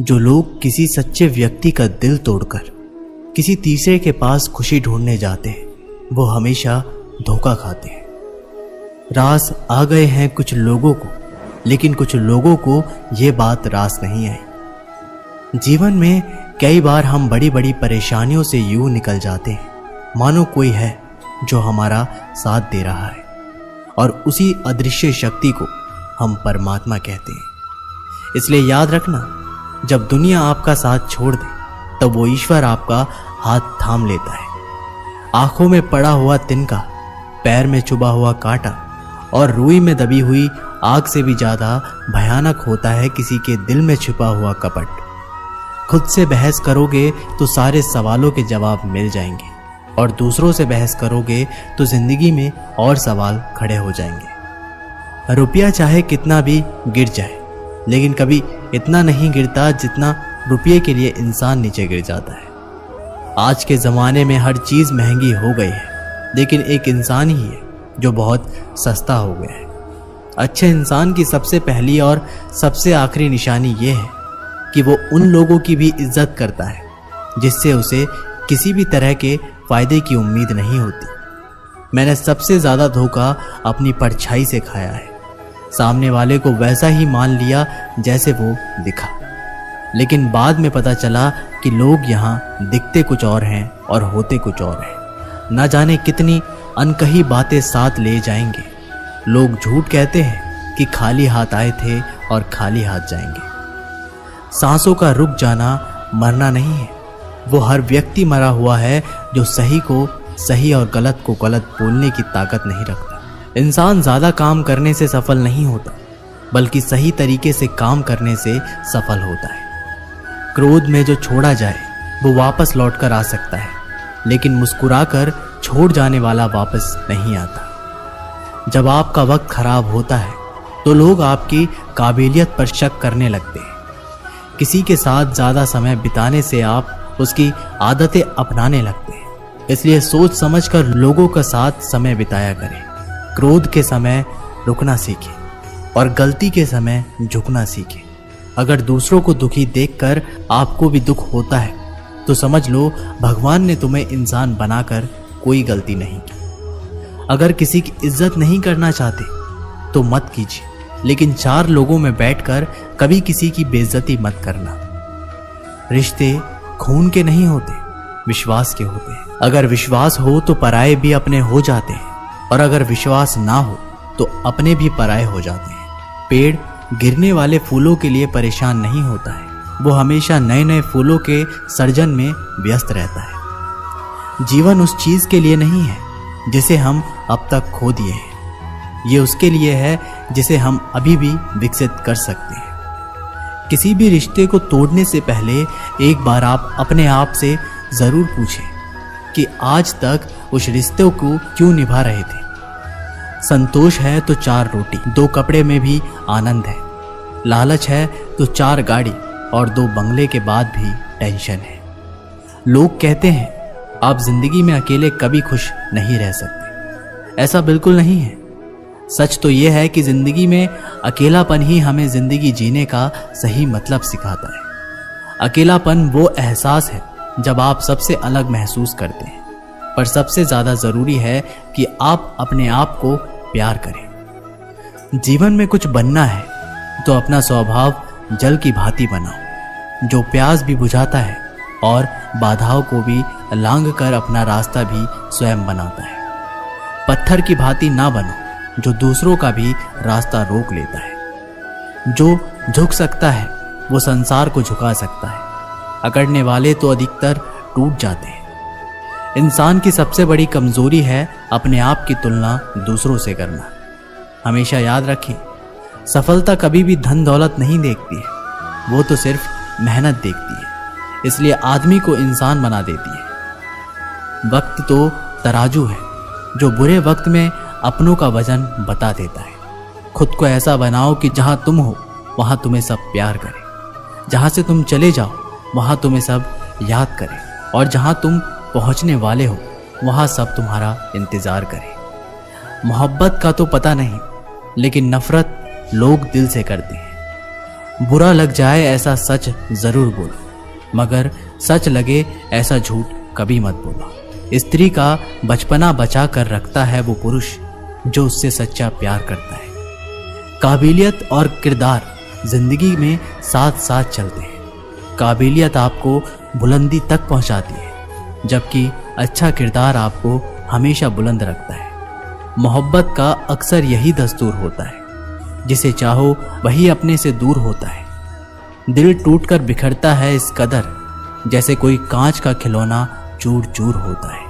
जो लोग किसी सच्चे व्यक्ति का दिल तोड़कर किसी तीसरे के पास खुशी ढूंढने जाते हैं, वो हमेशा धोखा खाते हैं। रास आ गए हैं कुछ लोगों को, लेकिन कुछ लोगों को ये बात रास नहीं आई। जीवन में कई बार हम बड़ी बड़ी परेशानियों से यूं निकल जाते हैं मानो कोई है जो हमारा साथ दे रहा है, और उसी अदृश्य शक्ति को हम परमात्मा कहते हैं। इसलिए याद रखना, जब दुनिया आपका साथ छोड़ दे तब वो ईश्वर आपका हाथ थाम लेता है। आंखों में पड़ा हुआ तिनका, पैर में चुभा हुआ कांटा और रुई में दबी हुई आग से भी ज्यादा भयानक होता है किसी के दिल में छिपा हुआ कपट। खुद से बहस करोगे तो सारे सवालों के जवाब मिल जाएंगे, और दूसरों से बहस करोगे तो जिंदगी में और सवाल खड़े हो जाएंगे। रुपया चाहे कितना भी गिर जाए, लेकिन कभी इतना नहीं गिरता जितना रुपये के लिए इंसान नीचे गिर जाता है। आज के ज़माने में हर चीज़ महंगी हो गई है, लेकिन एक इंसान ही है जो बहुत सस्ता हो गया है। अच्छे इंसान की सबसे पहली और सबसे आखिरी निशानी ये है कि वो उन लोगों की भी इज्जत करता है जिससे उसे किसी भी तरह के फायदे की उम्मीद नहीं होती। मैंने सबसे ज़्यादा धोखा अपनी परछाई से खाया है। सामने वाले को वैसा ही मान लिया जैसे वो दिखा, लेकिन बाद में पता चला कि लोग यहाँ दिखते कुछ और हैं और होते कुछ और हैं। न जाने कितनी अनकही बातें साथ ले जाएंगे। लोग झूठ कहते हैं कि खाली हाथ आए थे और खाली हाथ जाएंगे। सांसों का रुक जाना मरना नहीं है, वो हर व्यक्ति मरा हुआ है जो सही को सही और गलत को गलत बोलने की ताकत नहीं रखता। इंसान ज़्यादा काम करने से सफल नहीं होता, बल्कि सही तरीके से काम करने से सफल होता है। क्रोध में जो छोड़ा जाए वो वापस लौट कर आ सकता है, लेकिन मुस्कुराकर छोड़ जाने वाला वापस नहीं आता। जब आपका वक्त खराब होता है तो लोग आपकी काबिलियत पर शक करने लगते हैं। किसी के साथ ज़्यादा समय बिताने से आप उसकी आदतें अपनाने लगते हैं। इसलिए सोच समझकर लोगों का साथ समय बिताया करें। क्रोध के समय रुकना सीखें और गलती के समय झुकना सीखें। अगर दूसरों को दुखी देखकर आपको भी दुख होता है तो समझ लो भगवान ने तुम्हें इंसान बनाकर कोई गलती नहीं की। अगर किसी की इज्जत नहीं करना चाहते तो मत कीजिए, लेकिन 4 लोगों में बैठकर कभी किसी की बेइज्जती मत करना। रिश्ते खून के नहीं होते, विश्वास के होते हैं। अगर विश्वास हो तो पराये भी अपने हो जाते हैं, और अगर विश्वास ना हो तो अपने भी पराये हो जाते हैं। पेड़ गिरने वाले फूलों के लिए परेशान नहीं होता है, वो हमेशा नए नए फूलों के सर्जन में व्यस्त रहता है। जीवन उस चीज के लिए नहीं है जिसे हम अब तक खो दिए हैं, ये उसके लिए है जिसे हम अभी भी विकसित कर सकते हैं। किसी भी रिश्ते को तोड़ने से पहले एक बार आप अपने आप से जरूर पूछें कि आज तक उस रिश्ते को क्यों निभा रहे थे। संतोष है तो 4 रोटी, 2 कपड़े में भी आनंद है। लालच है तो 4 गाड़ी और 2 बंगले के बाद भी टेंशन है। लोग कहते हैं आप जिंदगी में अकेले कभी खुश नहीं रह सकते। ऐसा बिल्कुल नहीं है। सच तो यह है कि जिंदगी में अकेलापन ही हमें जिंदगी जीने का सही मतलब सिखाता है। अकेलापन वो एहसास है जब आप सबसे अलग महसूस करते हैं, पर सबसे ज्यादा जरूरी है कि आप अपने आप को प्यार करें। जीवन में कुछ बनना है तो अपना स्वभाव जल की भांति बनाओ, जो प्यास भी बुझाता है और बाधाओं को भी लांघ कर अपना रास्ता भी स्वयं बनाता है। पत्थर की भांति ना बनो जो दूसरों का भी रास्ता रोक लेता है। जो झुक सकता है वो संसार को झुका सकता है। अकड़ने वाले तो अधिकतर टूट जाते हैं। इंसान की सबसे बड़ी कमजोरी है अपने आप की तुलना दूसरों से करना। हमेशा याद रखें, सफलता कभी भी धन दौलत नहीं देखती है, वो तो सिर्फ मेहनत देखती है। इसलिए आदमी को इंसान बना देती है। वक्त तो तराजू है जो बुरे वक्त में अपनों का वजन बता देता है। खुद को ऐसा बनाओ कि जहां तुम हो वहां तुम्हें सब प्यार करें, जहां से तुम चले जाओ वहां तुम्हें सब याद करें, और जहां तुम पहुंचने वाले हो वहां सब तुम्हारा इंतजार करें। मोहब्बत का तो पता नहीं, लेकिन नफरत लोग दिल से करते हैं। बुरा लग जाए ऐसा सच जरूर बोलो, मगर सच लगे ऐसा झूठ कभी मत बोलो। स्त्री का बचपना बचा कर रखता है वो पुरुष जो उससे सच्चा प्यार करता है। काबिलियत और किरदार जिंदगी में साथ साथ चलते हैं। काबिलियत आपको बुलंदी तक पहुंचाती है, जबकि अच्छा किरदार आपको हमेशा बुलंद रखता है। मोहब्बत का अक्सर यही दस्तूर होता है, जिसे चाहो वही अपने से दूर होता है। दिल टूटकर बिखरता है इस कदर, जैसे कोई कांच का खिलौना चूर चूर होता है।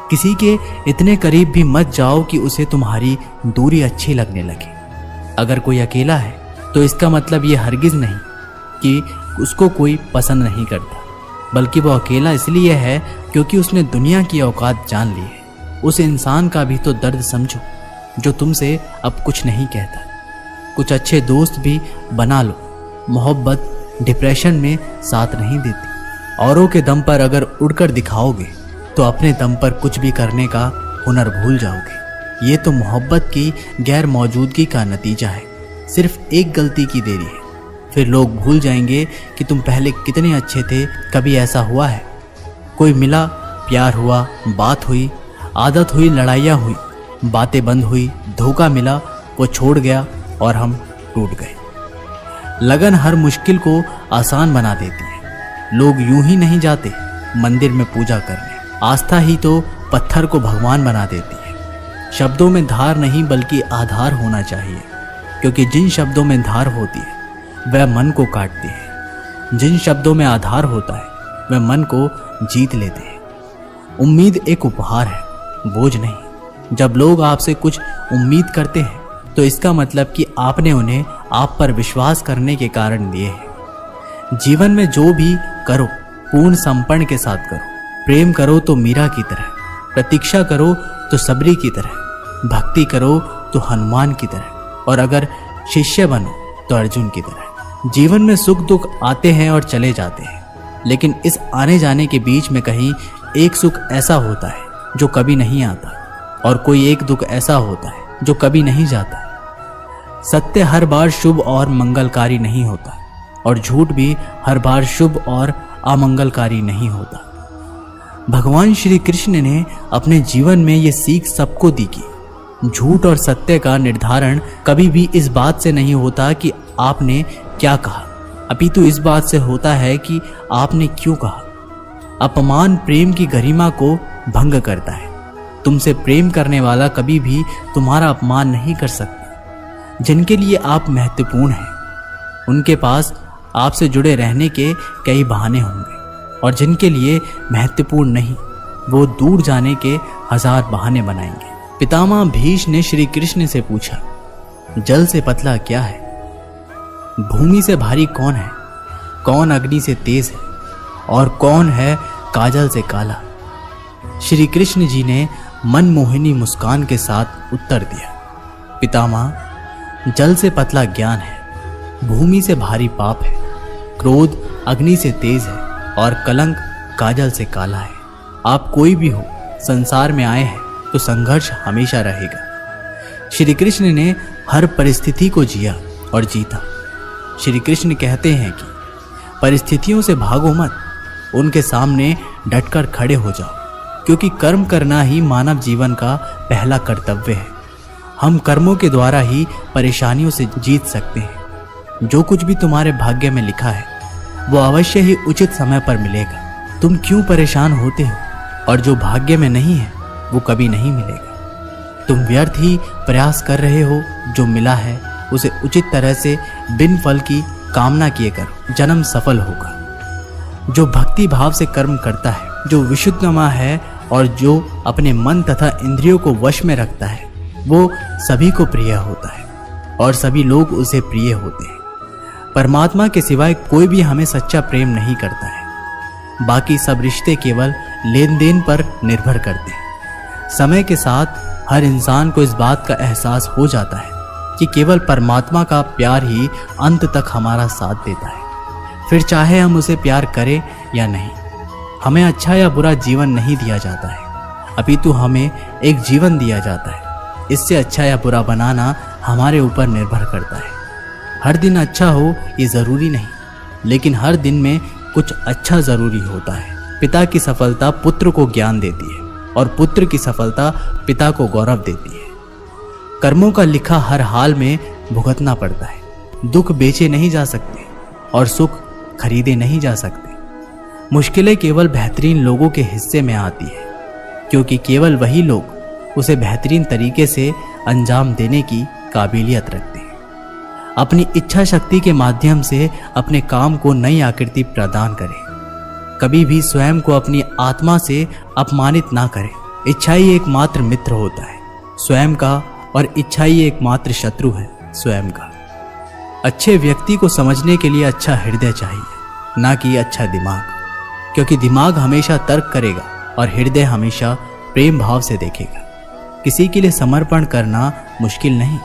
किसी के इतने करीब भी मत जाओ कि उसे तुम्हारी दूरी अच्छी लगने लगे। अगर कोई अकेला है तो इसका मतलब ये हरगिज नहीं कि उसको कोई पसंद नहीं करता, बल्कि वो अकेला इसलिए है क्योंकि उसने दुनिया की औकात जान ली है। उस इंसान का भी तो दर्द समझो जो तुमसे अब कुछ नहीं कहता। कुछ अच्छे दोस्त भी बना लो। मोहब्बत डिप्रेशन में साथ नहीं देती। औरों के दम पर अगर उड़कर दिखाओगे तो अपने दम पर कुछ भी करने का हुनर भूल जाओगे। ये तो मोहब्बत की गैर मौजूदगी का नतीजा है। सिर्फ एक गलती की देरी है, फिर लोग भूल जाएंगे कि तुम पहले कितने अच्छे थे। कभी ऐसा हुआ है कोई मिला, प्यार हुआ, बात हुई, आदत हुई, लड़ाइयाँ हुई, बातें बंद हुई, धोखा मिला, वो छोड़ गया और हम टूट गए। लगन हर मुश्किल को आसान बना देती है। लोग यूं ही नहीं जाते मंदिर में पूजा करने। आस्था ही तो पत्थर को भगवान बना देती है। शब्दों में धार नहीं बल्कि आधार होना चाहिए, क्योंकि जिन शब्दों में धार होती है वह मन को काटती है। जिन शब्दों में आधार होता है वह मन को जीत लेते हैं। उम्मीद एक उपहार है, बोझ नहीं। जब लोग आपसे कुछ उम्मीद करते हैं तो इसका मतलब कि आपने उन्हें आप पर विश्वास करने के कारण दिए हैं। जीवन में जो भी करो पूर्ण समर्पण के साथ करो। प्रेम करो तो मीरा की तरह, प्रतीक्षा करो तो सबरी की तरह, भक्ति करो तो हनुमान की तरह, और अगर शिष्य बनो तो अर्जुन की तरह। जीवन में सुख दुख आते हैं और चले जाते हैं, लेकिन इस आने जाने के बीच में कहीं एक सुख ऐसा होता है जो कभी नहीं आता, और कोई एक दुख ऐसा होता है जो कभी नहीं जाता। सत्य हर बार शुभ और मंगलकारी नहीं होता, और झूठ भी हर बार शुभ और अमंगलकारी नहीं होता। भगवान श्री कृष्ण ने अपने जीवन में ये सीख सबको दी कि झूठ और सत्य का निर्धारण कभी भी इस बात से नहीं होता कि आपने क्या कहा, अपितु इस बात से होता है कि आपने क्यों कहा। अपमान प्रेम की गरिमा को भंग करता है। तुमसे प्रेम करने वाला कभी भी तुम्हारा अपमान नहीं कर सकता। जिनके लिए आप महत्वपूर्ण हैं उनके पास आपसे जुड़े रहने के कई बहाने होंगे, और जिनके लिए महत्वपूर्ण नहीं वो दूर जाने के हजार बहाने बनाएंगे। पितामह भीष्म ने श्री कृष्ण से पूछा, जल से पतला क्या है? भूमि से भारी कौन है? कौन अग्नि से तेज है? और कौन है काजल से काला? श्री कृष्ण जी ने मनमोहिनी मुस्कान के साथ उत्तर दिया, पितामह, जल से पतला ज्ञान है, भूमि से भारी पाप है, क्रोध अग्नि से तेज है, और कलंक काजल से काला है। आप कोई भी हो, संसार में आए हैं तो संघर्ष हमेशा रहेगा। श्री कृष्ण ने हर परिस्थिति को जिया और जीता। श्री कृष्ण कहते हैं कि परिस्थितियों से भागो मत, उनके सामने डटकर खड़े हो जाओ, क्योंकि कर्म करना ही मानव जीवन का पहला कर्तव्य है। हम कर्मों के द्वारा ही परेशानियों से जीत सकते हैं। जो कुछ भी तुम्हारे भाग्य में लिखा है वो अवश्य ही उचित समय पर मिलेगा। तुम क्यों परेशान होते हो? और जो भाग्य में नहीं है वो कभी नहीं मिलेगा। तुम व्यर्थ ही प्रयास कर रहे हो। जो मिला है उसे उचित तरह से बिन फल की कामना किए करो, जन्म सफल होगा। जो भक्ति भाव से कर्म करता है, जो विशुद्धमा है और जो अपने मन तथा इंद्रियों को वश में रखता है, वो सभी को प्रिय होता है और सभी लोग उसे प्रिय होते हैं। परमात्मा के सिवाय कोई भी हमें सच्चा प्रेम नहीं करता है। बाकी सब रिश्ते केवल लेन देन पर निर्भर करते हैं। समय के साथ हर इंसान को इस बात का एहसास हो जाता है कि केवल परमात्मा का प्यार ही अंत तक हमारा साथ देता है। फिर चाहे हम उसे प्यार करें या नहीं, हमें अच्छा या बुरा जीवन नहीं दिया जाता है, अपितु हमें एक जीवन दिया जाता है। इससे अच्छा या बुरा बनाना हमारे ऊपर निर्भर करता है। हर दिन अच्छा हो ये ज़रूरी नहीं, लेकिन हर दिन में कुछ अच्छा ज़रूरी होता है। पिता की सफलता पुत्र को ज्ञान देती है और पुत्र की सफलता पिता को गौरव देती है। कर्मों का लिखा हर हाल में भुगतना पड़ता है। दुख बेचे नहीं जा सकते और सुख खरीदे नहीं जा सकते। मुश्किलें केवल बेहतरीन लोगों के हिस्से में आती है, क्योंकि केवल वही लोग उसे बेहतरीन तरीके से अंजाम देने की काबिलियत रखते हैं। अपनी इच्छा शक्ति के माध्यम से अपने काम को नई आकृति प्रदान करें। कभी भी स्वयं को अपनी आत्मा से अपमानित ना करें। इच्छा ही एकमात्र मित्र होता है स्वयं का, और इच्छा ही एकमात्र शत्रु है स्वयं का। अच्छे व्यक्ति को समझने के लिए अच्छा हृदय चाहिए, ना कि अच्छा दिमाग, क्योंकि दिमाग हमेशा तर्क करेगा और हृदय हमेशा प्रेम भाव से देखेगा। किसी के लिए समर्पण करना मुश्किल नहीं,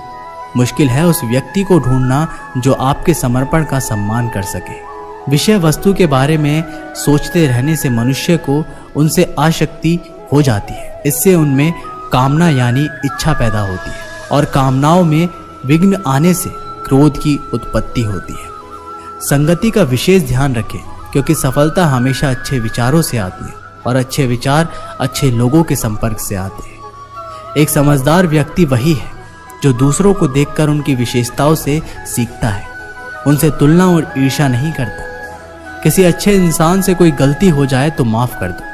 मुश्किल है उस व्यक्ति को ढूंढना जो आपके समर्पण का सम्मान कर सके। विषय वस्तु के बारे में सोचते रहने से मनुष्य को उनसे आसक्ति हो जाती है। इससे उनमें कामना यानी इच्छा पैदा होती है, और कामनाओं में विघ्न आने से क्रोध की उत्पत्ति होती है। संगति का विशेष ध्यान रखें, क्योंकि सफलता हमेशा अच्छे विचारों से आती है और अच्छे विचार अच्छे लोगों के संपर्क से आते हैं। एक समझदार व्यक्ति वही है जो दूसरों को देखकर उनकी विशेषताओं से सीखता है, उनसे तुलना और ईर्ष्या नहीं करता। किसी अच्छे इंसान से कोई गलती हो जाए तो माफ कर दो,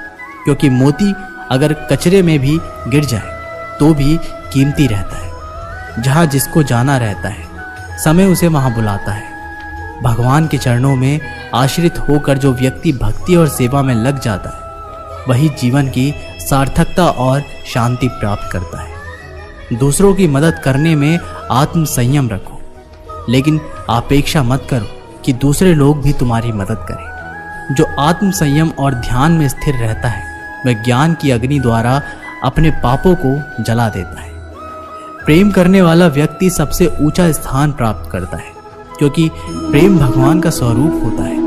क्योंकि मोती अगर कचरे में भी गिर जाए तो भी कीमती रहता है। जहाँ जिसको जाना रहता है, समय उसे वहाँ बुलाता है। भगवान के चरणों में आश्रित होकर जो व्यक्ति भक्ति और सेवा में लग जाता है, वही जीवन की सार्थकता और शांति प्राप्त करता है। दूसरों की मदद करने में आत्म संयम रखो, लेकिन अपेक्षा मत करो कि दूसरे लोग भी तुम्हारी मदद करें। जो आत्म संयम और ध्यान में स्थिर रहता है, वह ज्ञान की अग्नि द्वारा अपने पापों को जला देता है। प्रेम करने वाला व्यक्ति सबसे ऊंचा स्थान प्राप्त करता है, क्योंकि प्रेम भगवान का स्वरूप होता है।